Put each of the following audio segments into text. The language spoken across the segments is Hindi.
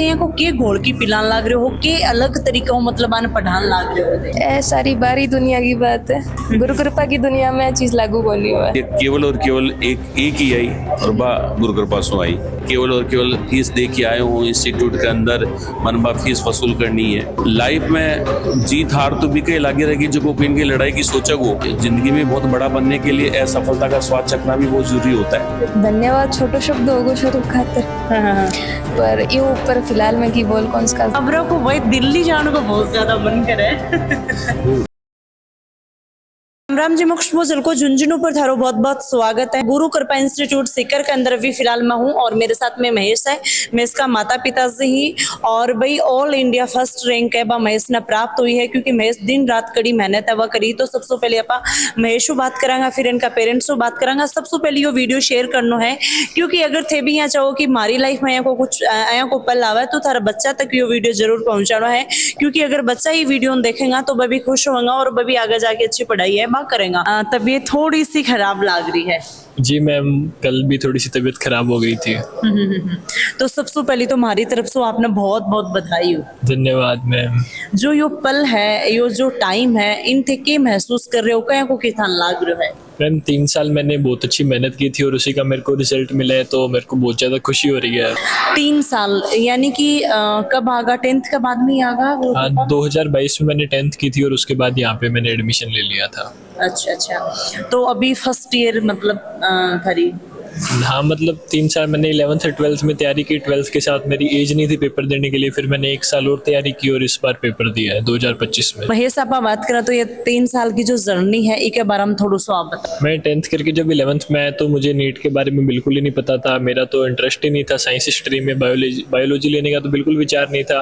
को के घोल की पिलान लाग रहे हो के अलग तरीका मतलब आने पढ़ान लाग रहे हो ए सारी बारी दुनिया की बात है, गुरु कृपा की दुनिया में चीज लागू बोली हुआ है। केवल और केवल एक ही आई और बा गुरु कृपा सो आई। केवल और केवल फीस दे के आए हूँ इंस्टीट्यूट के अंदर, मनबा फीस वसूल करनी है। लाइफ में जीत हार तो भी कहीं लागे रहेगी, जो को इनकी लड़ाई की सोचा हो। जिंदगी में बहुत बड़ा बनने के लिए असफलता का स्वाद चखना भी बहुत जरूरी होता है। धन्यवाद छोटो शब्द होगो शुरू खातिर। पर ये ऊपर फिलहाल में की बोल कौन सा खबरों को वही दिल्ली जाने को बहुत ज्यादा मन करे। राम जी मोक्ष भोजल को झुंझुनू पर थारो बहुत बहुत स्वागत है। गुरु कृपा इंस्टीट्यूट सीकर के अंदर भी फिलहाल मैं हूँ और मेरे साथ में महेश है। महेश का माता पिता से ही और भाई ऑल इंडिया फर्स्ट रैंक है महेश ने प्राप्त हुई है, क्योंकि महेश दिन रात कड़ी मेहनत है वह करी। तो सबसे पहले आप महेश को बात करांगा, फिर इनका पेरेंट्स को बात करांगा। सबसे पहले ये वीडियो शेयर करना है, क्योंकि अगर थे भी यहाँ चाहो कि हमारी लाइफ में को कुछ आया को पल आवा तो थारा बच्चा तक ये वीडियो जरूर पहुंचाना है, क्योंकि अगर बच्चा ही वीडियो देखेगा तो वह भी खुश होगा और वह भी आगे जाके अच्छी पढ़ाई है करेगा। तबीयत थोड़ी सी खराब लग रही है जी मैम, कल भी थोड़ी सी तबीयत खराब हो गई थी। तो सबसे पहले तो हमारी तरफ से आपने बहुत बहुत बधाई हो। धन्यवाद मैम। जो यो पल है, यो जो टाइम है, इन थे के महसूस कर रहे हो, क्या को कितना लग रहा है? मैम 3 साल मैंने बहुत अच्छी मेहनत की थी और उसी का मेरे को रिजल्ट मिला है, तो मेरे को बहुत ज्यादा खुशी हो रही है। 3 साल यानी कि कब आगा? 10th के बाद में आगा? 2022 में मैंने 10th की थी और उसके बाद यहाँ पे मैंने एडमिशन ले लिया था। अच्छा, तो अभी फर्स्ट ईयर मतलब खरी? हाँ, मतलब 3 साल मैंने 11th और 12th में तैयारी की। 12th के साथ मेरी एज नहीं थी पेपर देने के लिए, फिर मैंने 1 साल और तैयारी की और इस बार पेपर दिया है 2025 में। महेश आप बात करें तो ये 3 साल की जो जर्नी है इसके बारे में थोड़ा सा आप बताओ। मैं 10th करके जब 11th में आया तो मुझे नीट के बारे में बिल्कुल ही नहीं पता था। मेरा तो इंटरेस्ट ही नहीं था साइंस स्ट्रीम में। बायोलॉजी लेने का तो बिल्कुल विचार नहीं था।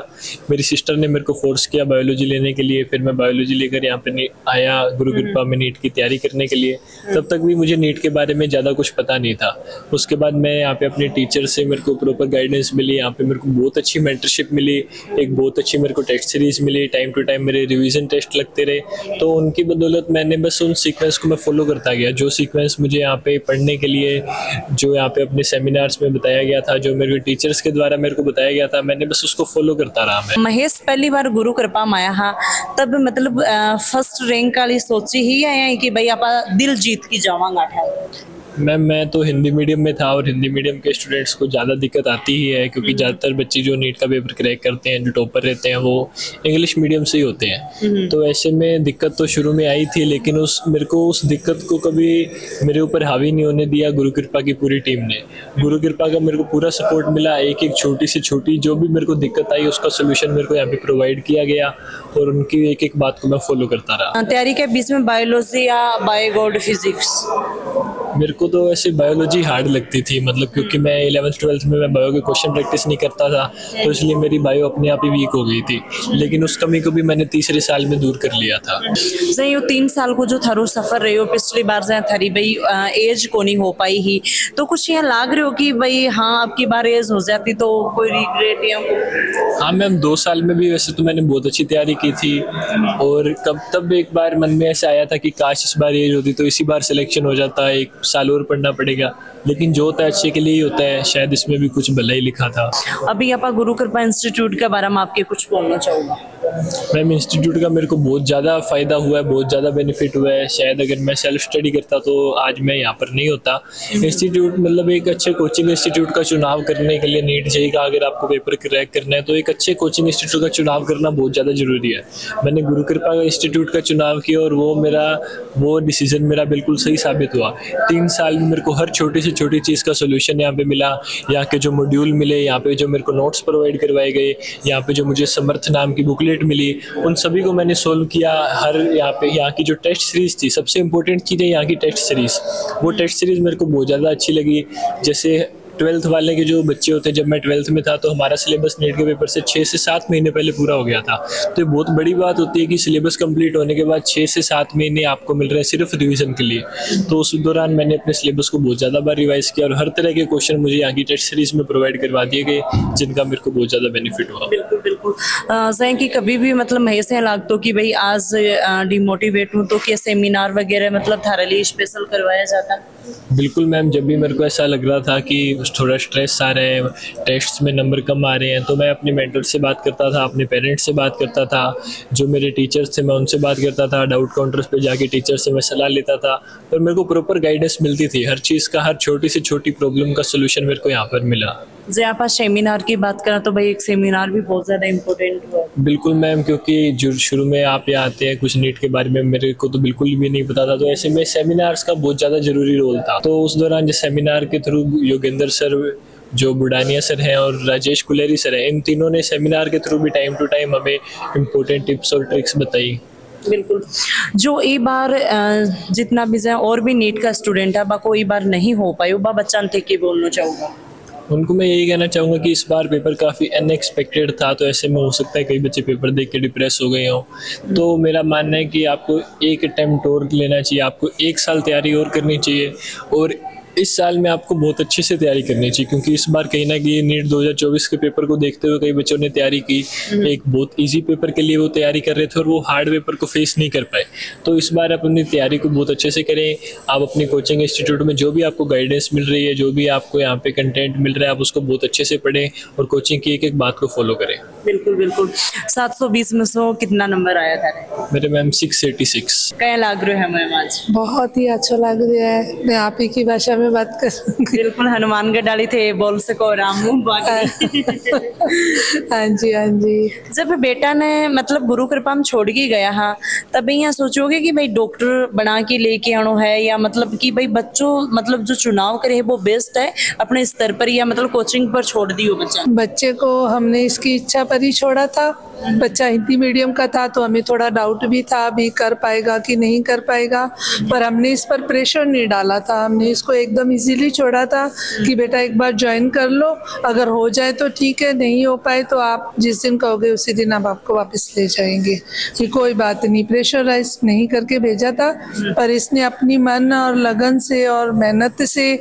मेरी सिस्टर ने मेरे को फोर्स किया बायोलॉजी लेने के लिए, फिर मैं बायोलॉजी लेकर यहाँ पे आया गुरु कृपा में नीट की तैयारी करने के लिए। तब तक भी मुझे नीट के बारे में ज़्यादा कुछ पता नहीं था। उसके बाद मैं यहाँ पे अपने टीचर से मेरे को प्रॉपर गाइडेंस मिली, यहाँ पे मेरे को बहुत अच्छी मेंटरशिप मिली, एक बहुत अच्छी मेरे को टेस्ट सीरीज मिली, टाइम टू टाइम मेरे रिवीजन टेस्ट लगते रहे। तो उनकी बदौलत मैंने बस उन सीक्वेंस को मैं फॉलो करता गया, जो सीक्वेंस मुझे यहाँ पे पढ़ने के लिए, जो यहाँ पे अपने सेमिनार्स में बताया गया था, जो मेरे टीचर्स के द्वारा मेरे को बताया गया था, मैंने बस उसको फॉलो करता रहा। मैं महेश पहली बार गुरु कृपा में आया हाँ, तब मतलब फर्स्ट रैंक वाली सोची ही है कि भाई आप दिल जीत की जावांगा? मैम मैं तो हिंदी मीडियम में था और हिंदी मीडियम के स्टूडेंट्स को ज़्यादा दिक्कत आती ही है, क्योंकि ज़्यादातर बच्चे जो नीट का पेपर क्रैक करते हैं, जो टॉपर रहते हैं, वो इंग्लिश मीडियम से ही होते हैं। तो ऐसे में दिक्कत तो शुरू में आई थी, लेकिन मेरे को उस दिक्कत को कभी मेरे ऊपर हावी नहीं होने दिया गुरु कृपा की पूरी टीम ने। गुरु कृपा का मेरे को पूरा सपोर्ट मिला। एक एक छोटी से छोटी जो भी मेरे को दिक्कत आई उसका सोल्यूशन मेरे को यहाँ पे प्रोवाइड किया गया और उनकी एक एक बात को मैं फॉलो करता रहा। तैयारी के बीच में बायोलॉजी या बायोगॉड फिजिक्स? मेरे को तो ऐसे बायोलॉजी हार्ड लगती थी, मतलब क्योंकि मैं 11th 12th में मैं बायो के क्वेश्चन प्रैक्टिस नहीं करता था, तो इसलिए मेरी बायो अपने आप ही वीक हो गई थी। लेकिन उस कमी को भी मैंने तीसरे साल में दूर कर लिया था। सही हो 3 साल को जो थारो सफर रहे हो, पिछली बार से थारी भाई एज को नहीं हो पाई ही, तो कुछ यहाँ लाग रहे हो कि भाई हाँ अब की बार एज हो जाती तो कोई रिग्रेट या? हाँ मैम, 2 साल में भी वैसे तो मैंने बहुत अच्छी तैयारी की थी और तब एक बार मन में ऐसा आया था कि काश इस बार एज होती तो इसी बार सिलेक्शन हो जाता, 1 साल और पढ़ना पड़ेगा। लेकिन जो होता है अच्छे के लिए ही होता है, शायद इसमें भी कुछ भला ही लिखा था। अभी आप गुरु कृपा इंस्टीट्यूट के बारे में आपके कुछ बोलना चाहूँगा? मैम इंस्टीट्यूट का मेरे को बहुत ज़्यादा फ़ायदा हुआ है, बहुत ज़्यादा बेनिफिट हुआ है। शायद अगर मैं सेल्फ स्टडी करता तो आज मैं यहाँ पर नहीं होता। इंस्टीट्यूट मतलब एक अच्छे कोचिंग इंस्टीट्यूट का चुनाव करने के लिए, नीट जेईई का अगर आपको पेपर क्रैक करना है तो एक अच्छे कोचिंग इंस्टीट्यूट का चुनाव करना बहुत ज़्यादा ज़रूरी है। मैंने गुरु कृपा इंस्टीट्यूट का चुनाव किया और वो डिसीजन मेरा बिल्कुल सही साबित हुआ। 3 साल में मेरे को हर छोटी से छोटी चीज़ का सोल्यूशन यहाँ पे मिला। यहाँ के जो मॉड्यूल मिले, यहाँ पे जो मेरे को नोट्स प्रोवाइड करवाए गए, यहाँ पे जो मुझे समर्थ नाम की बुकलेट मिली, उन सभी को मैंने सोल्व किया। यहाँ की जो टेस्ट सीरीज थी, सबसे इम्पोर्टेंट चीज़ है यहाँ की टेस्ट सीरीज। वो टेस्ट सीरीज मेरे को बहुत ज़्यादा अच्छी लगी। जैसे 12th वाले के जो बच्चे होते हैं, जब मैं 12th में था तो हमारा सिलेबस नीट के पेपर से 6 से 7 महीने पहले पूरा हो गया था। तो ये बहुत बड़ी बात होती है कि सिलेबस कंप्लीट होने के बाद 6 से 7 महीने आपको मिल रहे हैं सिर्फ रिवीजन के लिए। तो उस दौरान मैंने अपने सिलेबस को बहुत ज़्यादा बार रिवाइज किया और हर तरह के क्वेश्चन मुझे यहाँ की टेस्ट सीरीज में प्रोवाइड करवा दिए गए, जिनका मेरे को बहुत ज़्यादा बेनिफिट हुआ। बिल्कुल बिल्कुल। सही कि कभी भी मतलब महेश लागतो कि भाई आज डिमोटिवेट हूँ तो क्या सेमिनार वगैरह मतलब थारे लिए स्पेशल करवाया जाता? बिल्कुल मैम, जब भी मेरे को ऐसा लग रहा था कि थोड़ा स्ट्रेस आ रहे हैं, टेस्ट्स में नंबर कम आ रहे हैं, तो मैं अपने मेंटर से बात करता था, अपने पेरेंट्स से बात करता था, जो मेरे टीचर्स थे मैं उनसे बात करता था, डाउट काउंटर्स पे जाके टीचर से मैं सलाह लेता था और मेरे को प्रॉपर गाइडेंस मिलती थी। हर चीज़ का, हर छोटी से छोटी प्रॉब्लम का सोल्यूशन मेरे को यहाँ पर मिला। जो आप आज सेमिनार की बात करें तो भाई एक सेमिनार भी बहुत ज़्यादा इम्पोर्टेंट हुआ। बिल्कुल मैम, क्योंकि जो शुरू में आप यहाँ आते हैं, कुछ नीट के बारे में मेरे को तो बिल्कुल भी नहीं पता था, तो ऐसे में सेमिनार्स का बहुत ज़्यादा ज़रूरी रोल था। तो उस दौरान जो सेमिनार के थ्रू योगेंद्र सर, जो बुडानिया सर हैं और राजेश कुलेरी सर हैं, इन तीनों ने सेमिनार के थ्रू भी टाइम टू टाइम हमें इम्पोर्टेंट टिप्स और ट्रिक्स बताई। बिल्कुल। जो ये बार जितना भी जाए और भी नीट का स्टूडेंट है बा कोई बार नहीं हो पाई बा बच्चा थे के बोलना चाहूँगा उनको मैं यही कहना चाहूँगा कि इस बार पेपर काफ़ी अनएक्सपेक्टेड था, तो ऐसे में हो सकता है कई बच्चे पेपर देख के डिप्रेस हो गए हों। तो मेरा मानना है कि आपको एक अटेम्प्ट और लेना चाहिए, आपको 1 साल तैयारी और करनी चाहिए और इस साल में आपको बहुत अच्छे से तैयारी करनी चाहिए, क्योंकि इस बार कहीं ना कहीं नीट 2024 के पेपर को देखते हुए कई बच्चों ने तैयारी की। एक बहुत इजी पेपर के लिए वो तैयारी कर रहे थे और वो हार्ड पेपर को फेस नहीं कर पाए। तो इस बार आप अपनी तैयारी को बहुत अच्छे से करें। आप अपनी कोचिंग इंस्टीट्यूट में जो भी आपको गाइडेंस मिल रही है, जो भी आपको यहाँ पे कंटेंट मिल रहा है, आप उसको बहुत अच्छे से पढ़ें और कोचिंग की एक एक बात को फॉलो करें। बिल्कुल बिल्कुल। 720 में से कितना नंबर आया था? मेरे मैम 686। क्या लग रहा है मैम आज? बहुत ही अच्छा लग रहा है। मैं आप ही की भाषा में बात करूंगी। बिल्कुल, हनुमानगढ़ डाली थे बोल सको रामू बाकी। हाँ जी, हाँ जी। जब बेटा ने मतलब गुरु कृपा में छोड़ के गया हाँ, तब यहाँ सोचोगे कि भाई डॉक्टर बना के लेके आनो है या मतलब कि भाई बच्चों मतलब जो चुनाव करे वो बेस्ट है अपने स्तर पर या मतलब कोचिंग पर छोड़ दियो बच्चा? बच्चे को हमने इसकी इच्छा पर ही छोड़ा था। बच्चा हिंदी मीडियम का था तो हमें थोड़ा डाउट भी था अभी कर पाएगा कि नहीं कर पाएगा, पर हमने इस पर प्रेशर नहीं डाला था। हमने इसको एकदम इजीली छोड़ा था कि बेटा एक बार ज्वाइन कर लो, अगर हो जाए तो ठीक है, नहीं हो पाए तो आप जिस दिन कहोगे उसी दिन हम आपको वापस ले जाएंगे, कि कोई बात नहीं। प्रेशराइज नहीं करके भेजा था, पर इसने अपनी मन और लगन से और मेहनत से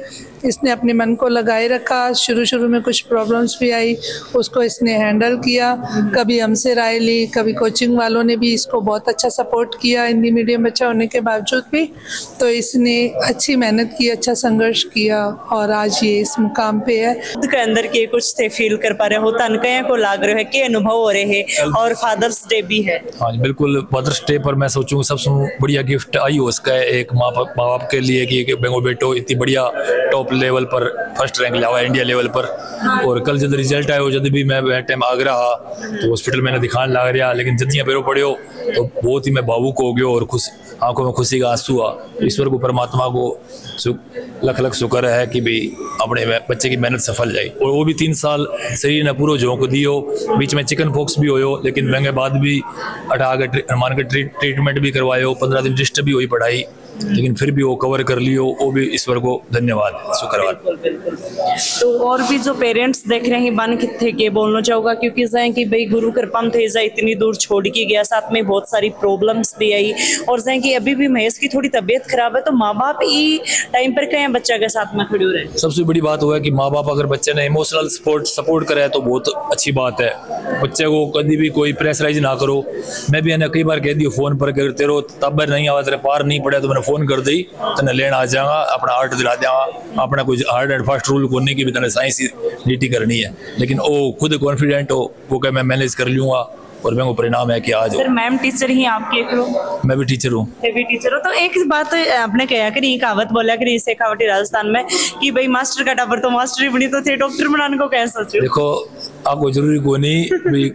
इसने अपने मन को लगाए रखा। शुरू में कुछ प्रॉब्लम्स भी आई, उसको इसने हैंडल किया। कभी हमसे राय ली, कभी कोचिंग वालों ने भी इसको बहुत अच्छा सपोर्ट किया हिंदी मीडियम बच्चा होने के बावजूद भी। तो इसने अच्छी मेहनत की, अच्छा संघर्ष किया और आज ये इस मुकाम पे है। खुद के अंदर के कुछ थे फील कर पा रहे हो, तनकया को लाग रहे है के अनुभव हो रहे हैं और फादर्स डे भी है। हाँ जी बिल्कुल, फादर्स डे पर मैं सोचूं सबसे बढ़िया गिफ्ट आई हो उसका एक माँ बाप के लिए कि बेंगो बेटो इतनी बढ़िया टॉप लेवल पर फर्स्ट रैंक लिया हुआ इंडिया लेवल पर। और कल जब रिजल्ट आयो, जब भी मैं टाइम आगरा तो हॉस्पिटल मैंने दिखाने लग रहा, लेकिन जब पैरों पड़े तो बहुत ही मैं भावुक हो गया और खुश आंखों में खुशी का आंसू आ। ईश्वर को परमात्मा को लख लख शुक्र है कि भाई अपने बच्चे की मेहनत सफल जाए। और वो भी 3 साल शरीर ने पूरा झोंक दियो, बीच में चिकन पॉक्स भी होयो, लेकिन महंगे बाद भी मान के ट्रीटमेंट भी करवायो, 15 दिन डिस्टर्ब भी हुई पढ़ाई, लेकिन फिर भी वो कवर कर लियो। वो भी ईश्वर को धन्यवाद, शुक्रवार। तो और भी जो पेरेंट्स देख रहे हैं बन कितने के बोलना चाहूँगा, क्योंकि जाए कि भाई गुरु कृपा में थे जाए इतनी दूर छोड़ के गया, साथ में बहुत सारी प्रॉब्लम्स भी आई और जाए कि अभी भी महेश की थोड़ी तबीयत खराब है, तो माँ बाप ई टाइम पर कहीं बच्चा के साथ में खड़े हो रहे। सबसे बड़ी बात हुआ है कि माँ बाप अगर बच्चे ने इमोशनल सपोर्ट करे तो बहुत अच्छी बात है। बच्चे को कभी भी कोई प्रेशराइज ना करो। मैं भी कई बार कह दियो फोन पर कर तेरो तब नहीं आवा, तेरे पार नहीं पड़े तो मैंने फोन कर दी, तेने लेना आ जाऊंगा, अपना आर्ट दिला देंगा। अपना कोई हार्ड एंड फास्ट रूल को नहीं कि तेने साइंस ही ड्यूटी करनी है, लेकिन वो खुद कॉन्फिडेंट हो, वो कह मैं मैनेज कर लूंगा और मैं वो परिणाम है कि आज सर मैम टीचर ही आपके को? मैं भी टीचर हूँ। भी टीचर हो तो एक बात आपने कहा करी कहावत बोला करी इसे कहावटी राजस्थान में कि भाई मास्टर का टाबर तो मास्टर ही बनी, तो थे डॉक्टर बनाने को कैसे सोचो? देखो आपको जरूरी को नहीं,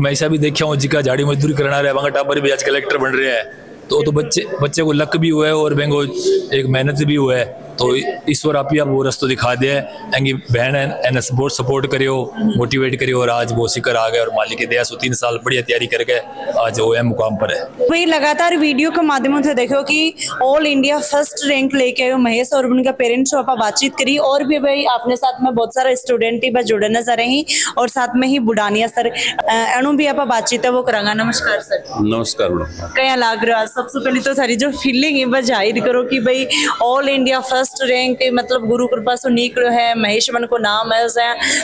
मैं ऐसा भी देखा हूँ जिका झाड़ी मजदूरी करना रहे वहाँ टाबर भी आज कलेक्टर बन रहे हैं। तो बच्चे को लक भी हुआ है और बेंगो एक मेहनत भी हुआ है। तो ईश्वर आप ही आप वो रास्ता दिखा दिया है। बहन है बहुत सपोर्ट करियो, मोटिवेट करियो और आज वो शिखर आ गए और मालिक की दया से 3 साल बढ़िया तैयारी करके आज वो एम मुकाम पर है। वही लगातार वीडियो के माध्यमों से देखो कि ऑल इंडिया फर्स्ट रैंक लेके आयो महेश और उनका पेरेंट्स से आप बातचीत करी और भी भाई अपने साथ में बहुत सारे स्टूडेंट ही जुड़े नजर रहे और साथ में ही बुडानिया सर अनु भी आप बातचीत है वो करांगा। नमस्कार सर। नमस्कार। क्या लाग रहा है? सबसे पहले तो सारी जो फीलिंग है बस जाहिर करो कि भाई ऑल इंडिया फर्स्ट रैंक मतलब गुरु कृपा से निकलो है, महेश मन को नाम है,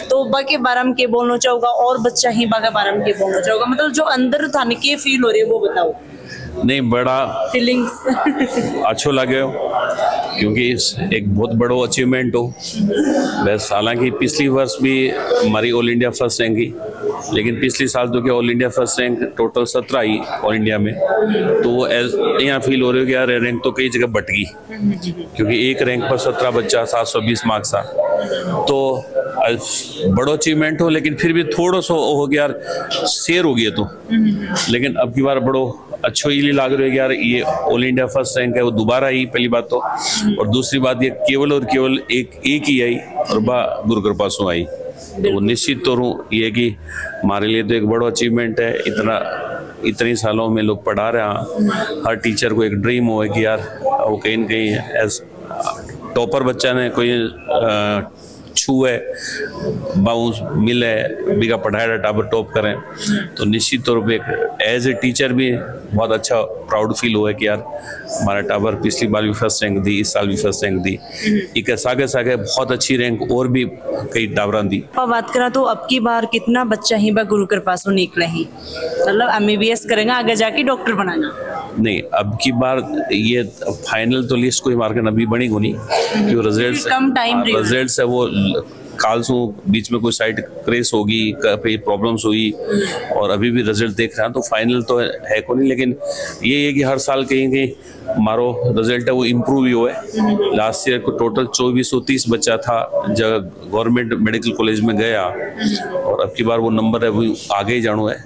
तो बाकी बारे में के बोलना चाहूँगा और बच्चा ही बाकी बारे में के बोलना चाहूँगा, मतलब जो अंदर थाने के फील हो रही है वो बताओ। नहीं बड़ा फीलिंग्स अच्छो लगे हो क्योंकि एक बहुत बड़ो अचीवमेंट हो। बस हालांकि पिछली वर्ष भी हमारी ऑल इंडिया फर्स्ट रैंक की, लेकिन पिछले साल तो क्या all India first rank total 17 आई ऑल इंडिया में, तो वो यहाँ फील हो रही हो कि यार रैंक तो कई जगह बट गई क्योंकि एक रैंक पर 17 बच्चा 720 मार्क्स था, तो बड़ो अचीवमेंट हो। लेकिन फिर भी थोड़ा सा हो गया यार शेयर हो गया तो, लेकिन अब की बार बड़ो अच्छो ये लाग रहे यार ये ऑल इंडिया फर्स्ट रैंक है वो दोबारा आई पहली बात तो, और दूसरी बात ये केवल और केवल एक ही आई और बा गुरु कृपा से आई, तो वो निश्चित तौर ये कि हमारे लिए तो एक बड़ा अचीवमेंट है। इतने सालों में लोग पढ़ा रहे हैं, हर टीचर को एक ड्रीम हो कि यार वो कहीं न कहीं एज टॉपर बच्चा ने कोई छुए बाउंस मिले बिगा पढ़ाया टाबर टॉप करें, तो निश्चित तौर पे एज ए टीचर भी बहुत अच्छा प्राउड फील हुआ है कि यार हमारा टाबर पिछली बार भी फर्स्ट रैंक दी, इस साल भी फर्स्ट रैंक दी, एक सागे सागे बहुत अच्छी रैंक और भी कई टाबरा दी। बात करा तो अब की बार कितना बच्चा ही बा गुरु कृपा से निकले ही, मतलब MBBS करेंगे आगे जाके डॉक्टर बनाना? नहीं, अब की बार ये फाइनल तो लिस्ट कोई मार्केट अभी बनी को नहीं क्योंकि रिजल्ट्स है वो काल से बीच में कोई साइड क्रेस होगी, कहीं प्रॉब्लम्स हुई और अभी भी रिजल्ट देख रहे हैं, तो फाइनल तो है को नहीं। लेकिन ये है कि हर साल कहीं कहीं हमारो रिजल्ट है वो इम्प्रूव ही हुआ है। लास्ट ईयर को टोटल 2430 बच्चा था जब गवर्नमेंट मेडिकल कॉलेज में गया, और अब की बार वो नंबर है वो आगे ही जानो है,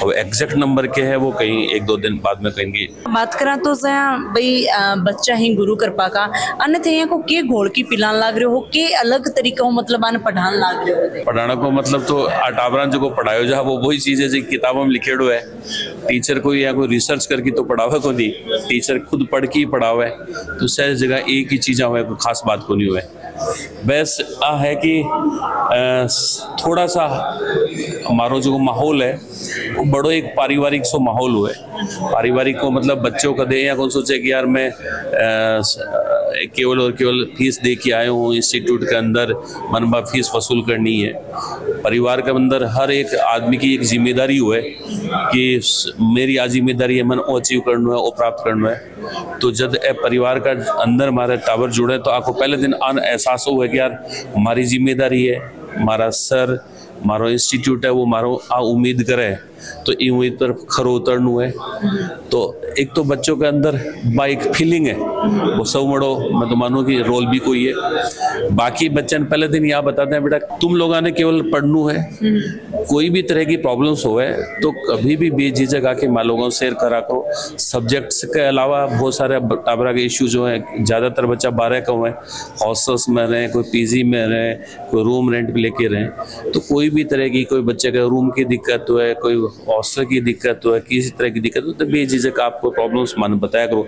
और एग्जैक्ट नंबर के है वो कहीं 1-2 दिन बाद में कहेंगे। बात करा तो भाई बच्चा ही गुरु कृपा का अन्यथा यहाँ को के घोल की पिलान लाग रहे हो के अलग तरीका हो, मतलब आने पढ़ान लाग रहे हो? पढ़ाना को मतलब तो टाबरान जो को पढ़ायो जा वो वही चीज है जो किताबों में लिखेड़ो है। टीचर कोई या कोई रिसर्च करके तो पढ़ावे को नहीं, टीचर खुद पढ़ के ही पढ़ावे, तो सह जगह एक ही चीज़ हुआ कोई खास बात को नहीं हुए। बस आ है कि थोड़ा सा हमारो जो माहौल है वो बड़ो एक पारिवारिक सो माहौल हुआ है। पारिवारिक को मतलब बच्चों का दे या कौन सोचे कि यार मैं केवल और केवल फीस दे के आया हूँ इंस्टीट्यूट के अंदर, मनबा फीस वसूल करनी है। परिवार के अंदर हर एक आदमी की एक जिम्मेदारी हुए कि मेरी आज जिम्मेदारी है मन वो अचीव करना है वो प्राप्त करना है। तो जब परिवार का अंदर हमारे टावर जुड़े तो आपको पहले दिन एहसास हुआ कि यार हमारी जिम्मेदारी है, हमारा सर मारो इंस्टीट्यूट है वो मारो उम्मीद करे, तो ये उम्मीद पर खरो उतरनु है। तो एक तो बच्चों के अंदर एक फीलिंग है वो सब मड़ो, मैं तो मानूँ कि रोल भी कोई है। बाकी बच्चे पहले दिन यहाँ बताते हैं बेटा तुम लोगों ने केवल पढ़नू है, कोई भी तरह की प्रॉब्लम्स हो है तो कभी भी बेझिझक आके माँ लोगों से शेयर करा करो। सब्जेक्ट्स के अलावा बहुत सारे टाबरा के इश्यूज जो हैं, ज़्यादातर बच्चा 12 का हुए, हॉस्टल्स में रहे, कोई PG में रहे, कोई रूम रेंट पे लेके रहे, तो कोई भी तरह की कोई बच्चे का रूम की दिक्कत हो है, कोई हॉस्टल की दिक्कत हो है, किसी तरह की दिक्कत हो तो बेझिझक आपको प्रॉब्लम्स मन बताया करो।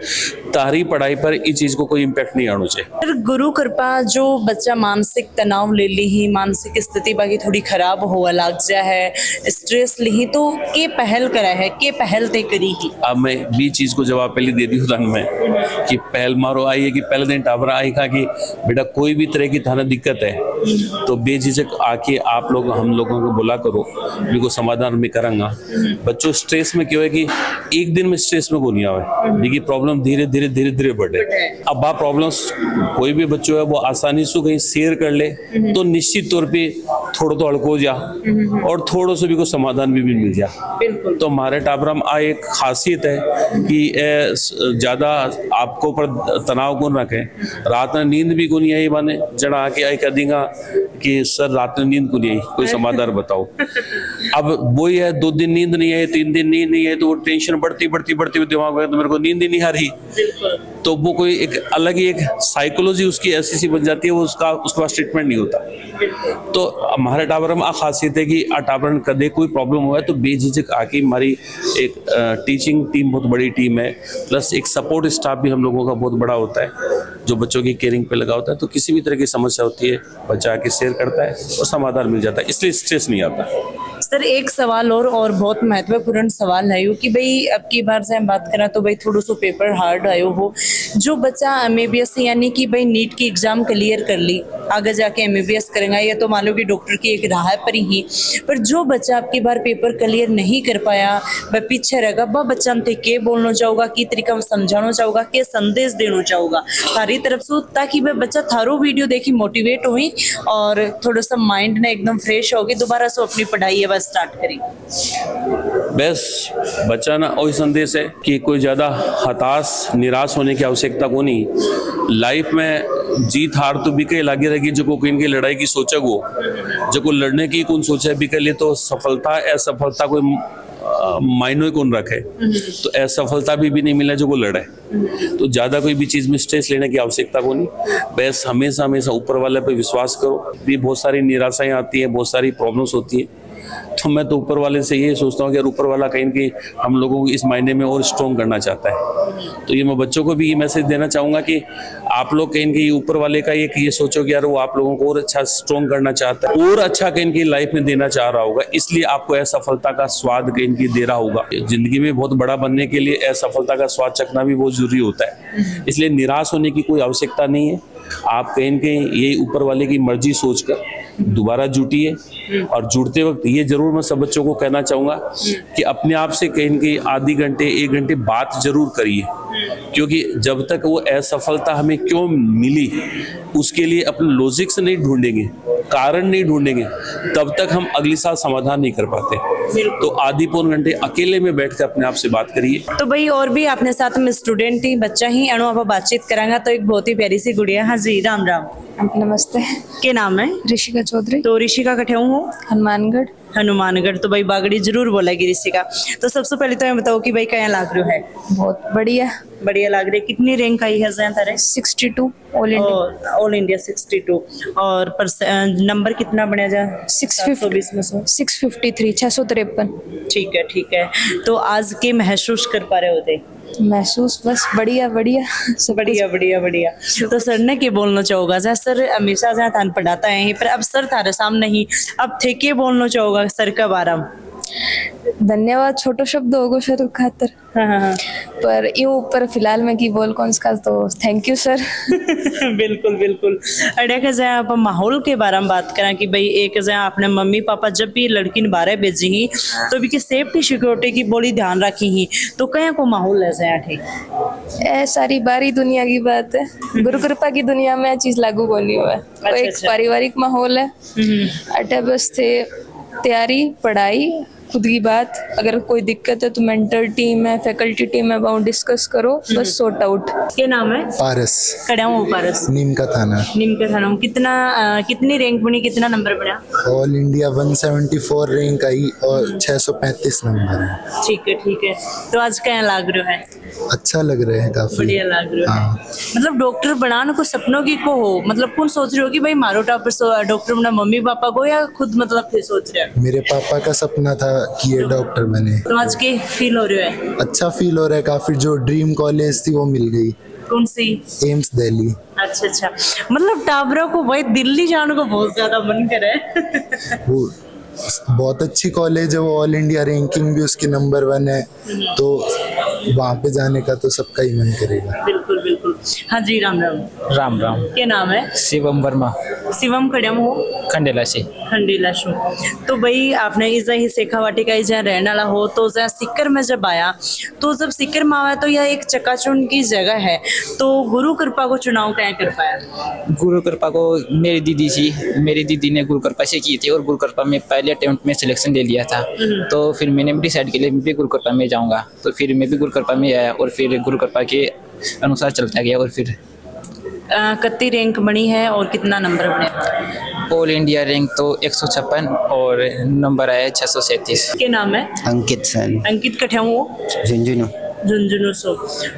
तारी पढ़ाई पर इस चीज़ को कोई इम्पैक्ट नहीं आना चाहिए। गुरु कृपा जो बच्चा मानसिक तनाव ले ली ही, मानसिक स्थिति बाकी थोड़ी खराब हो लग जा है, स्ट्रेस ली तो के पहल करा है, के पहल ते करी ही? अब मैं भी चीज़ को जवाब पहले दे दी हूँ में कि पहल मारो आई है कि पहले दिन टाबरा आई कहा कि बेटा कोई भी तरह की थाना दिक्कत है तो बेझिझक आके आप लोग हम लोगों को बुला करो, बिल्कुल समाधान में करांगा। बच्चों स्ट्रेस में क्यों है कि एक दिन में स्ट्रेस में को नहीं आवे, देखिए प्रॉब्लम धीरे धीरे बढ़े। अब आप प्रॉब्लम्स कोई भी बच्चों है वो आसानी से कहीं शेयर कर ले तो निश्चित तौर पे थोड़ा तो अड़को जा और थोड़ा सा भी को समाधान भी मिल जा। तो हमारे टाबरा में एक खासियत है कि ज्यादा आपको पर तनाव कौन रखे, रात में नींद भी को नहीं आई माने जड़ा आके आई कह देगा कि सर रात में नींद को नहीं आई, कोई समाधान बताओ। अब वही है 2 दिन नींद नहीं आई, 3 दिन नींद नहीं आई, तो वो टेंशन बढ़ती दिमाग में तो मेरे को नींद ही नहीं आ रही, तो वो कोई एक अलग ही एक साइकोलॉजी उसकी ऐसी सी बन जाती है, वो उसके पास ट्रीटमेंट नहीं होता। तो हमारे टाबर में खासियत है कि टाबर कदे कोई प्रॉब्लम हुआ है तो बेझिझक आके हमारी एक टीचिंग टीम बहुत बड़ी टीम है, प्लस एक सपोर्ट स्टाफ भी हम लोगों का बहुत बड़ा होता है जो बच्चों की केयरिंग पे लगा होता है। तो किसी भी तरह की समस्या होती है बच्चा आके शेयर करता है और समाधान मिल जाता है, इसलिए स्ट्रेस नहीं आता। सर एक सवाल और बहुत महत्वपूर्ण सवाल है कि भाई अब की बार से हम बात करें तो भाई थोड़ा सा पेपर हार्ड आयो हो। जो बच्चा एमबीबीएस यानी कि भाई नीट की एग्जाम क्लियर कर ली, आगे जाके एमबीबीएस करेंगे, ये तो मान लो कि डॉक्टर की एक राह पर ही, पर जो बच्चा आपकी बार पेपर क्लियर नहीं कर पाया, वह पीछे रहेगा, वह बच्चा हमसे के बोलना चाहूँगा, की तरीका में समझाना चाहूँगा, के संदेश देना चाहूँगा थारी तरफ से, ताकि वह बच्चा थारो वीडियो देखी मोटिवेट हुई और थोड़ा सा माइंड ने एकदम फ्रेश होगी, दोबारा से अपनी पढ़ाई है वह स्टार्ट करेगी। बस बच्चा ना वही संदेश है कि कोई ज़्यादा हताश निराश होने की आवश्यकता को नहीं। लाइफ में जीत हार तो भी कहीं लगी रहेगी, जो को इनकी लड़ाई की सोचा को, जो को लड़ने की कौन सोचा भी कर लिए, तो सफलता असफलता कोई मायने कौन रखे, तो असफलता भी नहीं मिला जो को लड़े, तो ज़्यादा कोई भी चीज़ में स्ट्रेस लेने की आवश्यकता को नहीं। बस हमेशा हमेशा ऊपर वाले पे विश्वास करो। भी बहुत सारी निराशाएं आती हैं, बहुत सारी प्रॉब्लम्स होती हैं, तो मैं तो ऊपर वाले से ये सोचता हूँ कि ऊपर वाला कहीं कि हम लोगों को इस महीने में और स्ट्रॉन्ग करना चाहता है। तो ये मैं बच्चों को भी ये मैसेज देना चाहूँगा कि आप लोग कहीं कि ऊपर वाले का ये सोचो कि यार वो आप लोगों को और अच्छा स्ट्रॉन्ग करना चाहता है, और अच्छा कहीं की लाइफ में देना चाह रहा होगा, इसलिए आपको असफलता का स्वाद कहीं की दे रहा होगा। जिंदगी में बहुत बड़ा बनने के लिए असफलता का स्वाद चखना भी बहुत जरूरी होता है, इसलिए निराश होने की कोई आवश्यकता नहीं है। आप कहीं यही ऊपर वाले की मर्जी सोचकर दोबारा जुटिए, और जुड़ते वक्त ये जरूर मैं सब बच्चों को कहना चाहूँगा कि अपने आप से कहीं की आधी घंटे 1 घंटे बात जरूर करिए, क्योंकि जब तक वो असफलता हमें क्यों मिली उसके लिए अपने लॉजिक से नहीं ढूंढेंगे, कारण नहीं ढूंढेंगे, तब तक हम अगली साल समाधान नहीं कर पाते। तो आधी पौन घंटे अकेले में बैठकर अपने आप से बात करिए। तो भाई और भी अपने साथ में स्टूडेंट ही बच्चा ही अणु आप बातचीत करांगा, तो एक बहुत ही प्यारी सी गुड़िया। हाँ जी, राम राम। नमस्ते। के नाम है? ऋषिका चौधरी। तो ऋषिका कठे हूँ? हनुमानगढ़। हनुमानगढ़। तो भाई बागड़ी जरूर बोलेगी ऋषिका। तो सबसे पहले तो ये बताओ कि भाई क्या लाग रहा है? बहुत बढ़िया। बढ़िया लाग रही है। कितनी रैंक आई है तारे? 62 ऑल इंडिया। All India 62। और नंबर कितना बना जा? 650 में से 653 653। ठीक है। तो आज के महसूस कर पा रहे होते? महसूस बस बढ़िया बढ़िया सब बढ़िया। तो सर ने क्या बोलना चाहोगा? जहाँ सर हमेशा जहाँ थान पढ़ाता है, पर अब सर थारे सामने ही, अब थे क्या बोलना चाहोगा सर का बारे में? धन्यवाद छोटो शब्द होगो सर खातर। हाँ। पर यूं ऊपर फिलहाल में की बोल कौन सा, तो थैंक यू सर। बिल्कुल। अरे के जहाँ आप माहौल के बारे में बात करें कि भाई एक जहाँ आपने मम्मी पापा जब भी लड़की ने बाहर भेजी ही तो भी सेफ्टी सिक्योरिटी की बड़ी ध्यान रखी ही, तो कहीं को माहौल है जहाँ ठीक? ए सारी बारी दुनिया की बात है, गुरु कृपा की दुनिया में चीज लागू बोली हुआ है। तो एक पारिवारिक माहौल है, अटे बस थे तैयारी पढ़ाई खुद की बात, अगर कोई दिक्कत है तो मेंटर टीम है, फैकल्टी टीम है, वहाँ डिस्कस करो, बस सॉर्ट आउट। क्या नाम है? पारस। कड़ा हूँ पारस। नीम का थाना। कितनी रैंक बनी, कितना नंबर बना? ऑल इंडिया 174 रैंक आई और 635 नंबर है। ठीक है। तो आज क्या लाग रहा है? अच्छा लग रहा है, काफी बढ़िया लग रहा है। मतलब डॉक्टर बनाने को सपनों की को हो, मतलब कौन सोच रहे हो कि भाई मारो डॉक्टर बना, मम्मी पापा को या खुद मतलब फिर सोच रहे हो? मेरे पापा का सपना था कि ये डॉक्टर बने। तो आज के फील हो रहा है? अच्छा फील हो रहा है काफी। जो ड्रीम कॉलेज थी वो मिल गई। कौन सी? एम्स दिल्ली। अच्छा। मतलब टाबरा को भाई दिल्ली जाने को बहुत ज्यादा मन करे। वो बहुत अच्छी कॉलेज है, वो ऑल इंडिया रैंकिंग भी उसके नंबर 1 है, तो वहाँ पे जाने का तो सबका ही मन करेगा। बिल्कुल। हाँ जी, राम राम। क्या नाम है? शिवम वर्मा। शिवम खड़म हो? खंडेला से। तो भाई आपने इजा ही शेखावाटी का जहाँ रहने वाला हो, तो जहाँ सिक्कर में जब आया, तो जब सिक्कर में आया तो यह एक चकाचौंध की जगह है, तो गुरु कृपा को चुनाव क्या कर पाया? गुरु कृपा को मेरी दीदी थी, मेरी दीदी ने गुरु कृपा से की थी, और गुरु कृपा में पहले अटेम्प्ट में सिलेक्शन ले लिया था। तो फिर मैंने डिसाइड किया मैं भी गुरु कृपा में जाऊँगा, तो फिर मैं भी गुरु कृपा में आया, और फिर गुरु कृपा के अनुसार चलता गया, और फिर कितनी रैंक बनी है और कितना नंबर बने? ऑल इंडिया रैंक तो 156 और नंबर आया 637। क्या नाम है? अंकित सर। अंकित कठे हूँ? झुंझुनू सो।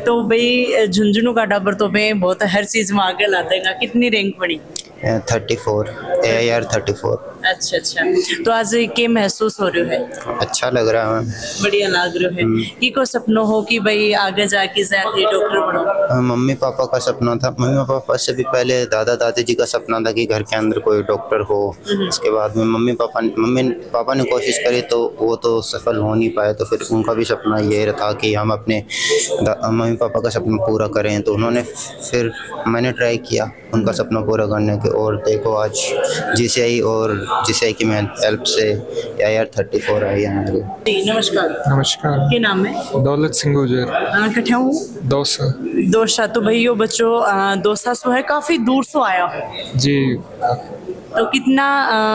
तो भाई झुंझुनू का टाबर तो भाई बहुत हर चीज में आगे ला देगा। कितनी रैंक बनी? 34 AIR 34। अच्छा अच्छा, तो आज के महसूस हो रहा है? अच्छा लग रहा है। बढ़िया लग रहा है कि को सपनों हो कि भाई आगे जाके जाके डॉक्टर बनो? मम्मी पापा का सपना था। मम्मी पापा से भी पहले दादा दादी जी का सपना था कि घर के अंदर कोई डॉक्टर हो। उसके बाद में मम्मी पापा ने कोशिश करी तो वो तो सफल हो नहीं पाए, तो फिर उनका भी सपना ये था कि हम अपने मम्मी पापा का सपना पूरा करें। तो उन्होंने फिर मैंने ट्राई किया उनका सपना पूरा करने के, और देखो आज GCI और GCI की मैं हेल्प से AIR 34 आई है मेरे। जी नमस्कार। नमस्कार। के नाम है? दौलत सिंह गुजर। कठे हूँ दौसा। दोसा। तो भैया बच्चों दोसा सो है काफी दूर से आया हो, जी। तो कितना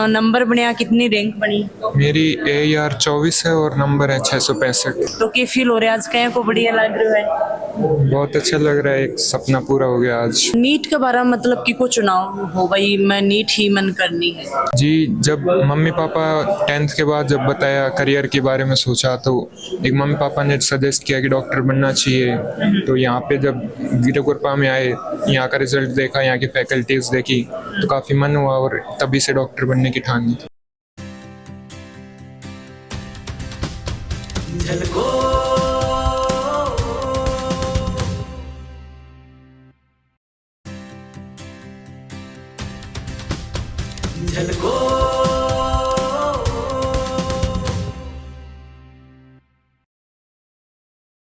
नंबर बनया, कितनी रैंक बनी? मेरी AIR 24 है और नंबर है 665। तो के फील हो रहा है आज, कहीं को बढ़िया लग रहा है? बहुत अच्छा लग रहा है, एक सपना पूरा हो गया आज। नीट के बारे में मतलब कि को चुनाव हो भाई मैं नीट ही मन करनी है? जी, जब मम्मी पापा 10th के बाद जब बताया करियर के बारे में सोचा, तो एक मम्मी पापा ने सजेस्ट किया कि डॉक्टर बनना चाहिए। तो यहाँ पे जब गुरुकृपा में आए, यहाँ का रिजल्ट देखा, यहाँ की फैकल्टीज देखी, तो काफ़ी मन हुआ और तभी से डॉक्टर बनने की ठान ली। झलको